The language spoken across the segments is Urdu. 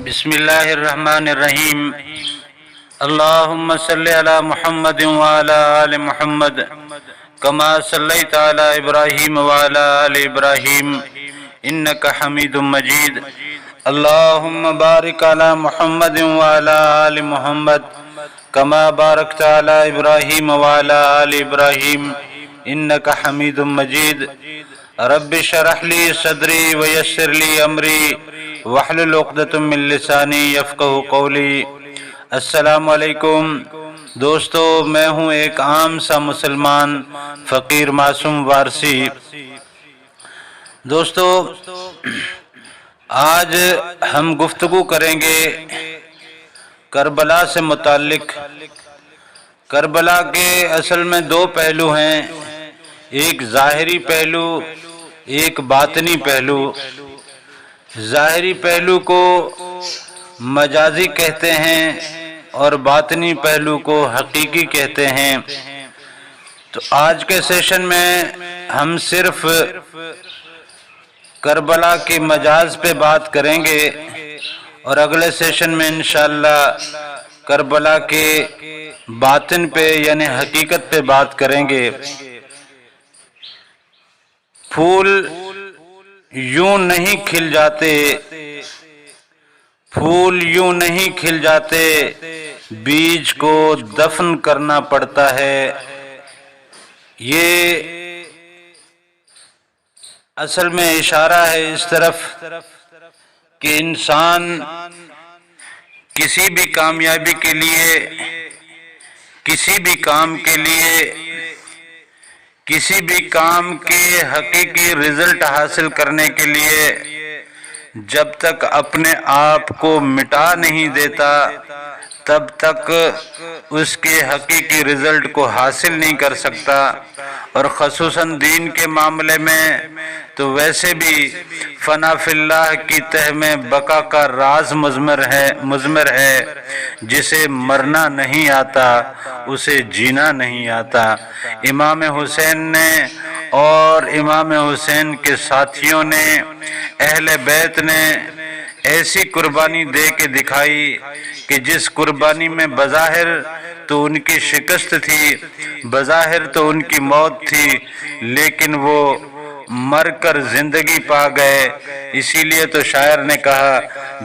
بسم اللہ الرحمن الرحیم اللہم صلی علی محمد وعلی آل محمد کما صلیت علی ابراہیم وعلی آل ابراہیم انک حمید مجید اللہم بارک علی محمد وعلی آل محمد کما بارکت علی ابراہیم وعلی آل ابراہیم انک حمید مجید رب اشرح لی صدری ویسر لی امری واحلل عقدۃ من لسانی یفقہوا قولی۔ السلام علیکم دوستو، میں ہوں ایک عام سا مسلمان فقیر معصوم وارسی۔ دوستو، آج ہم گفتگو کریں گے کربلا سے متعلق۔ کربلا کے اصل میں دو پہلو ہیں، ایک ظاہری پہلو، ایک باطنی پہلو۔ ظاہری پہلو کو مجازی کہتے ہیں اور باطنی پہلو کو حقیقی کہتے ہیں۔ تو آج کے سیشن میں ہم صرف کربلا کی مجاز پہ بات کریں گے اور اگلے سیشن میں انشاءاللہ کربلا کے باطن پہ یعنی حقیقت پہ بات کریں گے۔ پھول یوں نہیں کھل جاتے، پھول یوں نہیں کھل جاتے، بیج کو دفن کرنا پڑتا ہے۔ یہ اصل میں اشارہ ہے اس طرف کہ انسان کسی بھی کامیابی کے لیے، کسی بھی کام کے لیے، کسی بھی کام کے حقیقی رزلٹ حاصل کرنے کے لیے جب تک اپنے آپ کو مٹا نہیں دیتا تب تک اس کے حقیقی رزلٹ کو حاصل نہیں کر سکتا۔ اور خصوصاً دین کے معاملے میں تو ویسے بھی فنا فی اللہ کی تہ میں بقا کا راز مضمر ہے۔ جسے مرنا نہیں آتا اسے جینا نہیں آتا۔ امام حسین نے اور امام حسین کے ساتھیوں نے، اہل بیت نے ایسی قربانی دے کے دکھائی کہ جس قربانی میں بظاہر تو ان کی شکست تھی، بظاہر تو ان کی موت تھی، لیکن وہ مر کر زندگی پا گئے۔ اسی لیے تو شاعر نے کہا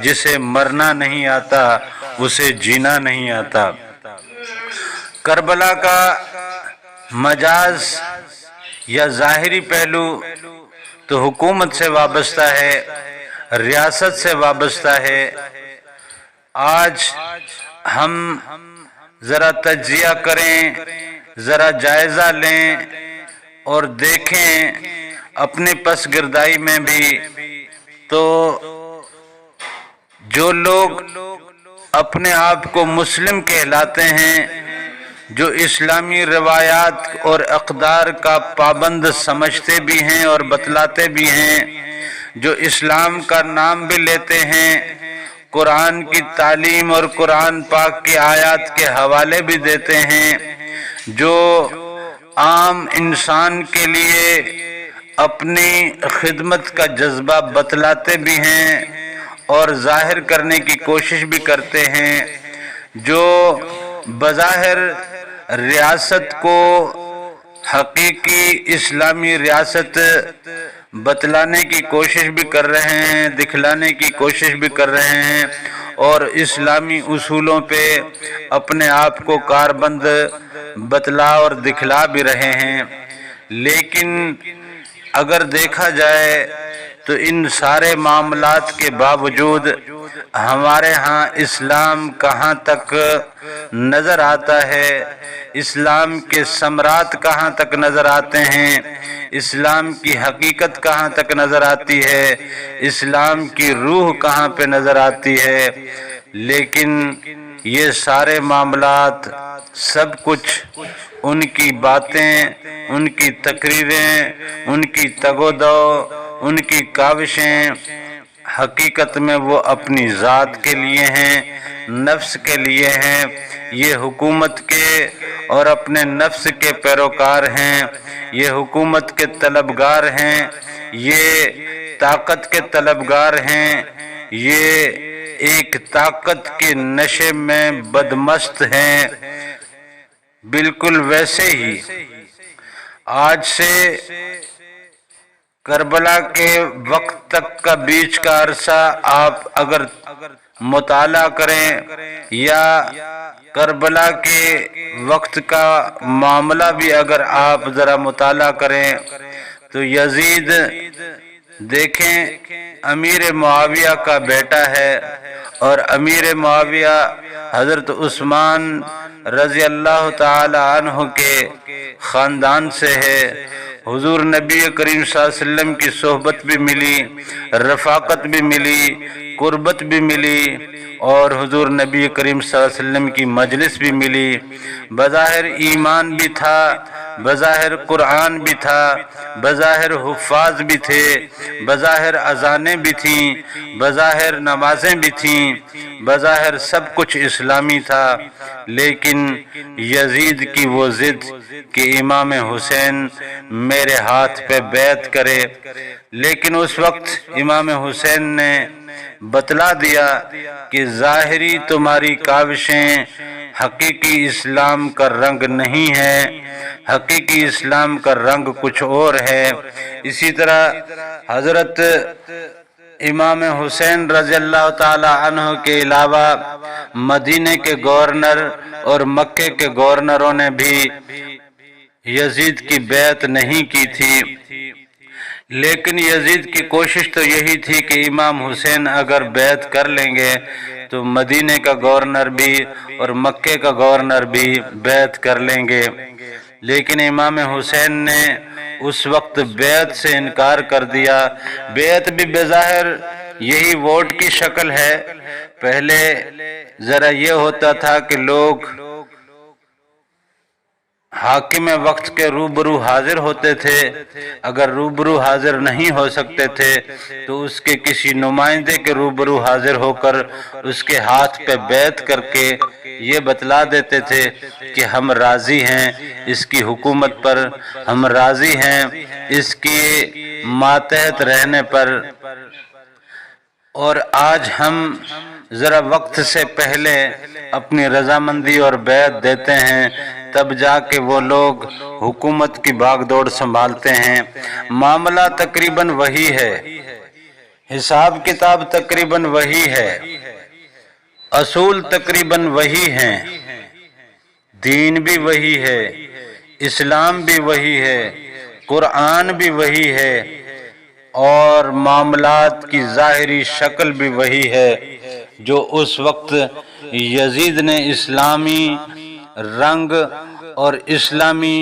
جسے مرنا نہیں آتا اسے جینا نہیں آتا۔ کربلا کا مجاز یا ظاہری پہلو تو حکومت سے وابستہ ہے، ریاست سے وابستہ ہے۔ آج ہم ذرا تجزیہ کریں، ذرا جائزہ لیں اور دیکھیں اپنے پس گردائی میں بھی، تو جو لوگ اپنے آپ کو مسلم کہلاتے ہیں، جو اسلامی روایات اور اقدار کا پابند سمجھتے بھی ہیں اور بتلاتے بھی ہیں، جو اسلام کا نام بھی لیتے ہیں، قرآن کی تعلیم اور قرآن پاک کی آیات کے حوالے بھی دیتے ہیں، جو عام انسان کے لیے اپنی خدمت کا جذبہ بتلاتے بھی ہیں اور ظاہر کرنے کی کوشش بھی کرتے ہیں، جو بظاہر ریاست کو حقیقی اسلامی ریاست بتلانے کی کوشش بھی کر رہے ہیں، دکھلانے کی کوشش بھی کر رہے ہیں اور اسلامی اصولوں پہ اپنے آپ کو کاربند بتلا اور دکھلا بھی رہے ہیں۔ لیکن اگر دیکھا جائے تو ان سارے معاملات کے باوجود ہمارے ہاں اسلام کہاں تک نظر آتا ہے، اسلام کے ثمرات کہاں تک نظر آتے ہیں، اسلام کی حقیقت کہاں تک نظر آتی ہے، اسلام کی روح کہاں پہ نظر آتی ہے۔ لیکن یہ سارے معاملات سب کچھ ان کی باتیں، ان کی تقریریں، ان کی تگ و دو، ان کی کاوشیں حقیقت میں وہ اپنی ذات کے لیے ہیں، نفس کے لیے ہیں۔ یہ حکومت کے اور اپنے نفس کے پیروکار ہیں، یہ حکومت کے طلبگار ہیں، یہ طاقت کے طلبگار ہیں، یہ ایک طاقت کے نشے میں بدمست ہیں، بالکل ویسے ہی آج سے کربلا کے وقت تک کا بیچ کا عرصہ آپ اگر مطالعہ کریں یا کربلا کے وقت کا معاملہ بھی اگر آپ ذرا مطالعہ کریں تو یزید دیکھیں امیر معاویہ کا بیٹا ہے، اور امیر معاویہ حضرت عثمان رضی اللہ تعالی عنہ کے خاندان سے ہے۔ حضور نبی کریم صلی اللہ علیہ وسلم کی صحبت بھی ملی، رفاقت بھی ملی، قربت بھی ملی، اور حضور نبی کریم صلی اللہ علیہ وسلم کی مجلس بھی ملی۔ بظاہر ایمان بھی تھا، بظاہر قرآن بھی تھا، بظاہر حفاظ بھی تھے، بظاہر اذانیں بھی تھیں، بظاہر نمازیں بھی تھیں، بظاہر سب کچھ اسلامی تھا، لیکن یزید کی وہ ضد کہ امام حسین میرے ہاتھ پہ بیعت کرے۔ لیکن اس وقت امام حسین نے بتلا دیا کہ ظاہری تمہاری کاوشیں حقیقی اسلام کا رنگ نہیں ہے، حقیقی اسلام کا رنگ کچھ اور ہے۔ اسی طرح حضرت امام حسین رضی اللہ تعالی عنہ کے علاوہ مدینے کے گورنر اور مکے کے گورنروں نے بھی یزید کی بیعت نہیں کی تھی، لیکن یزید کی کوشش تو یہی تھی کہ امام حسین اگر بیعت کر لیں گے تو مدینے کا گورنر بھی اور مکے کا گورنر بھی بیعت کر لیں گے۔ لیکن امام حسین نے اس وقت بیعت سے انکار کر دیا۔ بیعت بھی بظاہر یہی ووٹ کی شکل ہے۔ پہلے ذرا یہ ہوتا تھا کہ لوگ حاکم وقت کے روبرو حاضر ہوتے تھے، اگر روبرو حاضر نہیں ہو سکتے تھے تو اس کے کسی نمائندے کے روبرو حاضر ہو کر اس کے ہاتھ پہ بیعت کر کے یہ بتلا دیتے تھے کہ ہم راضی ہیں اس کی حکومت پر، ہم راضی ہیں اس کے ماتحت رہنے پر۔ اور آج ہم ذرا وقت سے پہلے اپنی رضامندی اور بیعت دیتے ہیں، تب جا کے وہ لوگ حکومت کی باغ دوڑ سنبھالتے ہیں۔ معاملہ تقریباً وہی ہے، حساب کتاب تقریباً وہی ہے، اصول تقریباً وہی ہیں، دین بھی وہی ہے، اسلام بھی وہی ہے، قرآن بھی وہی ہے، اور معاملات کی ظاہری شکل بھی وہی ہے جو اس وقت یزید نے اسلامی رنگ اور اسلامی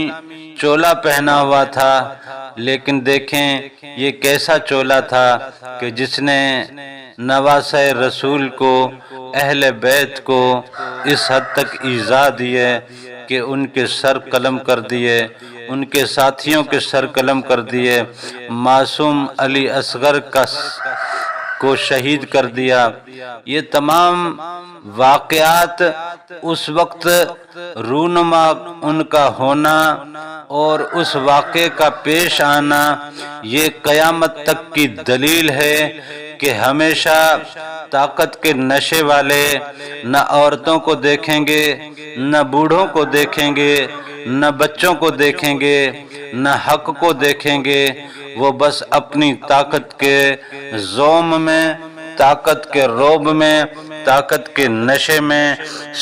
چولا پہنا ہوا تھا۔ لیکن دیکھیں یہ کیسا چولا تھا کہ جس نے نواسہ رسول کو، اہل بیت کو اس حد تک ایذا دیے کہ ان کے سر قلم کر دیے، ان کے ساتھیوں کے سر قلم کر دیے، معصوم علی اصغر کو شہید کر دیا۔ یہ تمام واقعات اس وقت رونما ان کا ہونا اور اس واقعے کا پیش آنا یہ قیامت تک کی دلیل ہے کہ ہمیشہ طاقت کے نشے والے نہ عورتوں کو دیکھیں گے، نہ بوڑھوں کو دیکھیں گے، نہ بچوں کو دیکھیں گے، نہ حق کو دیکھیں گے، وہ بس اپنی طاقت کے زوم میں، طاقت کے روب میں، طاقت کے نشے میں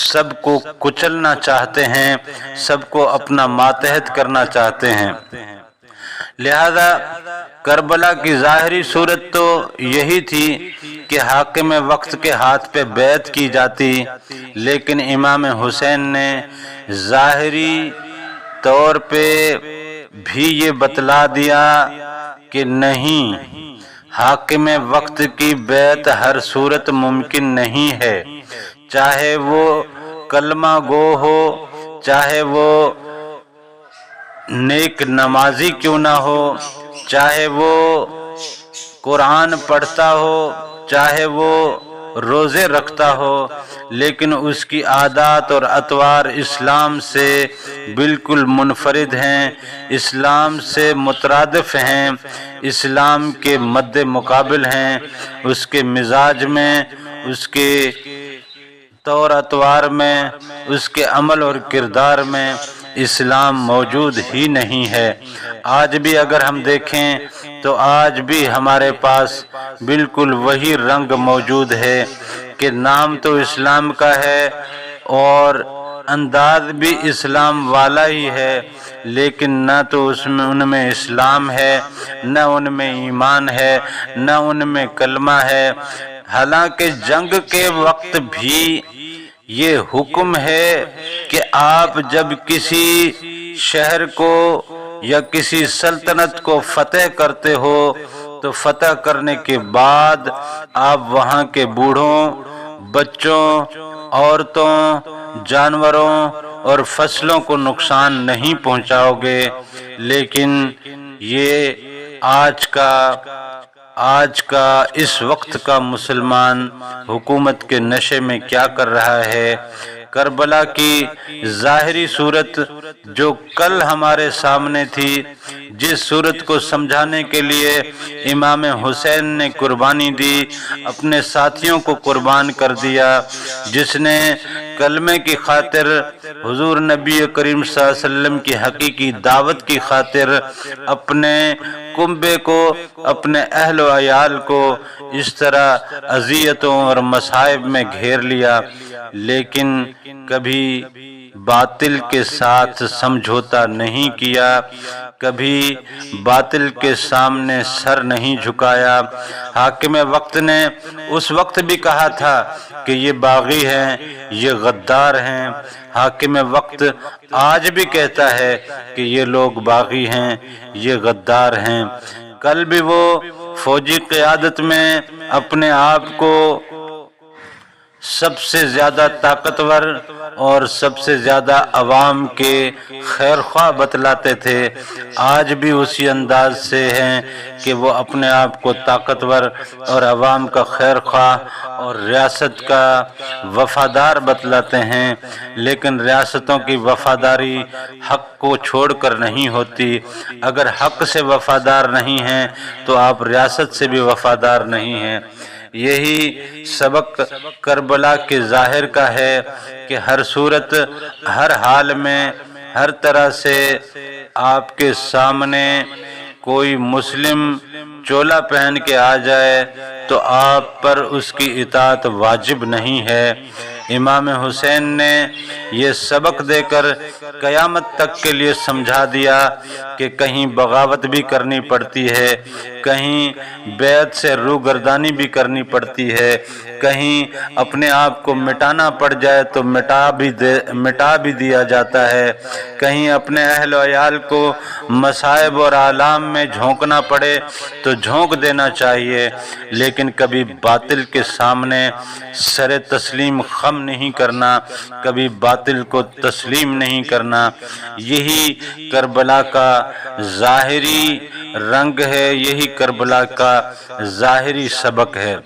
سب کو کچلنا چاہتے ہیں، سب کو اپنا ماتحت کرنا چاہتے ہیں۔ لہذا کربلا کی ظاہری صورت تو یہی تھی کہ حاکم وقت کے ہاتھ پہ بیعت کی جاتی، لیکن امام حسین نے ظاہری طور پہ بھی یہ بتلا دیا کہ نہیں، حاکم وقت کی بیعت ہر صورت ممکن نہیں ہے، چاہے وہ کلمہ گو ہو، چاہے وہ نیک نمازی کیوں نہ ہو، چاہے وہ قرآن پڑھتا ہو، چاہے وہ روزے رکھتا ہو، لیکن اس کی عادات اور اطوار اسلام سے بالکل منفرد ہیں، اسلام سے مترادف ہیں، اسلام کے مد مقابل ہیں، اس کے مزاج میں، اس کے طور اطوار میں، اس کے عمل اور کردار میں اسلام موجود ہی نہیں ہے۔ آج بھی اگر ہم دیکھیں تو آج بھی ہمارے پاس بالکل وہی رنگ موجود ہے کہ نام تو اسلام کا ہے اور انداز بھی اسلام والا ہی ہے، لیکن نہ تو ان میں اسلام ہے، نہ ان میں ایمان ہے، نہ ان میں کلمہ ہے۔ حالانکہ جنگ کے وقت بھی یہ حکم ہے کہ آپ جب کسی شہر کو یا کسی سلطنت کو فتح کرتے ہو تو فتح کرنے کے بعد آپ وہاں کے بوڑھوں، بچوں، عورتوں، جانوروں اور فصلوں کو نقصان نہیں پہنچاؤ گے۔ لیکن یہ آج کا اس وقت کا مسلمان حکومت کے نشے میں کیا کر رہا ہے؟ کربلا کی ظاہری صورت جو کل ہمارے سامنے تھی، جس صورت کو سمجھانے کے لیے امام حسین نے قربانی دی، اپنے ساتھیوں کو قربان کر دیا، جس نے کلمے کی خاطر، حضور نبی کریم صلی اللہ علیہ وسلم کی حقیقی دعوت کی خاطر اپنے کنبے کو، اپنے اہل و عیال کو اس طرح اذیتوں اور مصائب میں گھیر لیا، لیکن کبھی باطل کے ساتھ سمجھوتا نہیں کیا، کبھی باطل کے سامنے سر نہیں جھکایا۔ حاکم وقت نے اس وقت بھی کہا تھا کہ یہ باغی ہیں، یہ غدار ہیں۔ حاکم وقت آج بھی کہتا ہے کہ یہ لوگ باغی ہیں، یہ غدار ہیں۔ کل بھی وہ فوجی قیادت میں اپنے آپ کو سب سے زیادہ طاقتور اور سب سے زیادہ عوام کے خیر خواہ بتلاتے تھے، آج بھی اسی انداز سے ہیں کہ وہ اپنے آپ کو طاقتور اور عوام کا خیر خواہ اور ریاست کا وفادار بتلاتے ہیں، لیکن ریاستوں کی وفاداری حق کو چھوڑ کر نہیں ہوتی۔ اگر حق سے وفادار نہیں ہیں تو آپ ریاست سے بھی وفادار نہیں ہیں۔ یہی سبق کربلا کے ظاہر کا ہے کہ ہر صورت، ہر حال میں، ہر طرح سے آپ کے سامنے کوئی مسلم چولا پہن کے آ جائے تو آپ پر اس کی اطاعت واجب نہیں ہے۔ امام حسین نے یہ سبق دے کر قیامت تک کے لیے سمجھا دیا کہ کہیں بغاوت بھی کرنی پڑتی ہے، کہیں بیعت سے روگردانی بھی کرنی پڑتی ہے، کہیں اپنے آپ کو مٹانا پڑ جائے تو مٹا بھی دیا جاتا ہے، کہیں اپنے اہل و عیال کو مصائب اور آلام میں جھونکنا پڑے تو جھونک دینا چاہیے، لیکن کبھی باطل کے سامنے سر تسلیم خم نہیں کرنا، کبھی باطل کو تسلیم نہیں کرنا۔ یہی کربلا کا ظاہری رنگ ہے، یہی کربلا کا ظاہری سبق ہے۔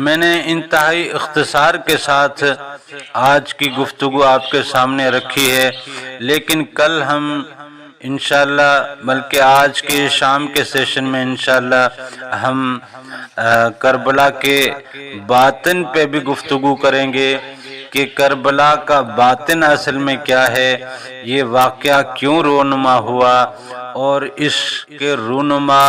میں نے انتہائی اختصار کے ساتھ آج کی گفتگو آپ کے سامنے رکھی ہے، لیکن کل ہم انشاءاللہ، بلکہ آج کے شام کے سیشن میں انشاءاللہ ہم کربلا کے باطن پہ بھی گفتگو کریں گے کہ کربلا کا باطن اصل میں کیا ہے، یہ واقعہ کیوں رونما ہوا، اور اس کے رونما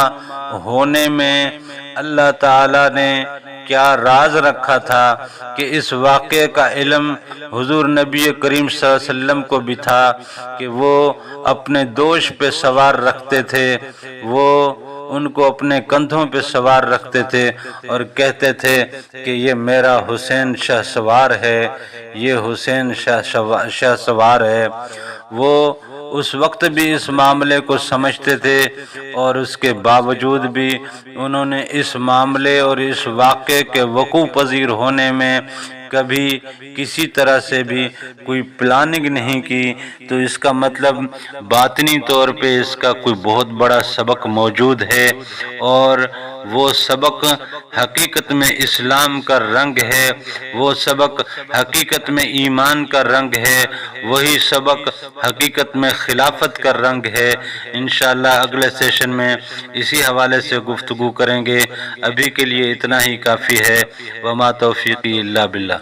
ہونے میں اللہ تعالیٰ نے کیا راز رکھا تھا کہ اس واقعے کا علم حضور نبی کریم صلی اللہ علیہ وسلم کو بھی تھا کہ وہ اپنے دوش پہ سوار رکھتے تھے، وہ ان کو اپنے کندھوں پہ سوار رکھتے تھے اور کہتے تھے کہ یہ میرا حسین شاہ سوار ہے، یہ حسین شاہ سوار ہے۔ وہ اس وقت بھی اس معاملے کو سمجھتے تھے اور اس کے باوجود بھی انہوں نے اس معاملے اور اس واقعے کے وقوع پذیر ہونے میں کبھی کسی طرح سے بھی کوئی پلاننگ نہیں کی، تو اس کا مطلب باطنی طور پہ اس کا کوئی بہت بڑا سبق موجود ہے، اور وہ سبق حقیقت میں اسلام کا رنگ ہے، وہ سبق حقیقت میں ایمان کا رنگ ہے، وہی سبق حقیقت میں خلافت کا رنگ ہے۔ انشاءاللہ اگلے سیشن میں اسی حوالے سے گفتگو کریں گے۔ ابھی کے لیے اتنا ہی کافی ہے۔ وما توفیقی الا باللہ۔